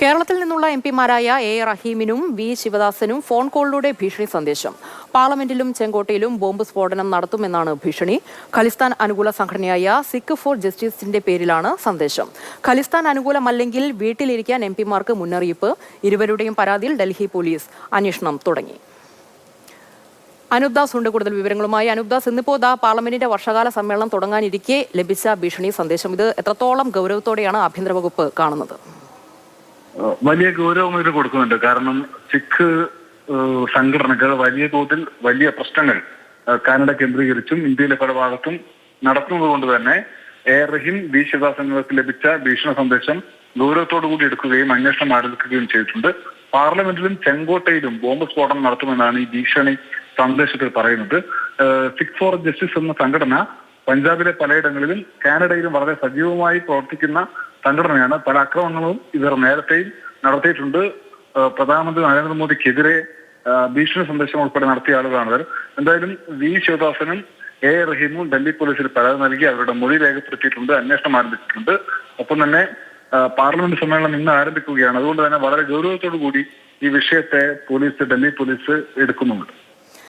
കേരളത്തിൽ നിന്നുള്ള എംപിമാരായ A റഹീമിനും V ശിവദാസനും phone കോളിലൂടെ ഭീഷണി സന്ദേശം. പാർലമെന്റിലും ചെങ്കോട്ടയിലും ബോംബ് സ്ഫോടനം നടത്തുമെന്നാണ് ഭീഷണി. ഖലിസ്ഥാൻ അനുകൂല സംഘടനയായ സിഖ് ഫോർ ജസ്റ്റിസിന്റെ പേരിലാണ് സന്ദേശം. ഖലിസ്ഥാൻ അനുകൂലമല്ലെങ്കിൽ വീട്ടിലിരിക്കാൻ എംപിമാർക്ക് മുന്നറിയിപ്പ്. ഇരുവരുടെയും പരാതിയിൽ ഡൽഹി പോലീസ് അന്വേഷണം തുടങ്ങി. അനൂപ് ഉണ്ട് കൂടുതൽ വിവരങ്ങളുമായി. അനൂപ് ഇന്നിപ്പോ പാർലമെന്റിന്റെ വർഷകാല സമ്മേളനം തുടങ്ങാനിരിക്കെ ലഭിച്ച ഭീഷണി സന്ദേശം, ഇത് എത്രത്തോളം ഗൗരവത്തോടെയാണ് ആഭ്യന്തര വകുപ്പ് കാണുന്നത്? വലിയ ഗൗരവം ഇത് കൊടുക്കുന്നുണ്ട്. കാരണം സിഖ് സംഘടനകൾ വലിയ തോതിൽ വലിയ പ്രശ്നങ്ങൾ കാനഡ കേന്ദ്രീകരിച്ചും ഇന്ത്യയിലെ പല ഭാഗത്തും നടത്തുന്നത് കൊണ്ട് തന്നെ എ റഹീം വി ശിവദാസ് എന്നിവർക്ക് ലഭിച്ച ഭീഷണി സന്ദേശം ഗൗരവത്തോടു കൂടി എടുക്കുകയും അന്വേഷണം ആരംഭിക്കുകയും ചെയ്തിട്ടുണ്ട്. പാർലമെന്റിലും ചെങ്കോട്ടയിലും ബോംബ് സ്ഫോടനം നടത്തുമെന്നാണ് ഈ ഭീഷണി സന്ദേശത്തിൽ പറയുന്നത്. സിഖ് ഫോർ ജസ്റ്റിസ് എന്ന സംഘടന പഞ്ചാബിലെ പലയിടങ്ങളിലും കാനഡയിലും വളരെ സജീവമായി പ്രവർത്തിക്കുന്ന സംഘടനയാണ്. പല അക്രമങ്ങളും ഇവർ നേരത്തെയും നടത്തിയിട്ടുണ്ട്. പ്രധാനമന്ത്രി നരേന്ദ്രമോദിക്കെതിരെ ഭീഷണി സന്ദേശം ഉൾപ്പെടെ നടത്തിയ ആളുകളാണ് ഇവർ. എന്തായാലും വി ശിവദാസനും എ റഹീമും ഡൽഹി പോലീസിൽ പരാതി നൽകി അവരുടെ മൊഴി രേഖപ്പെടുത്തിയിട്ടുണ്ട്. അന്വേഷണം ആരംഭിച്ചിട്ടുണ്ട്. ഒപ്പം തന്നെ പാർലമെന്റ് സമ്മേളനം ഇന്ന് ആരംഭിക്കുകയാണ്. അതുകൊണ്ട് തന്നെ വളരെ ഗൗരവത്തോടു കൂടി ഈ വിഷയത്തെ ഡൽഹി പോലീസ് എടുക്കുന്നുണ്ട്.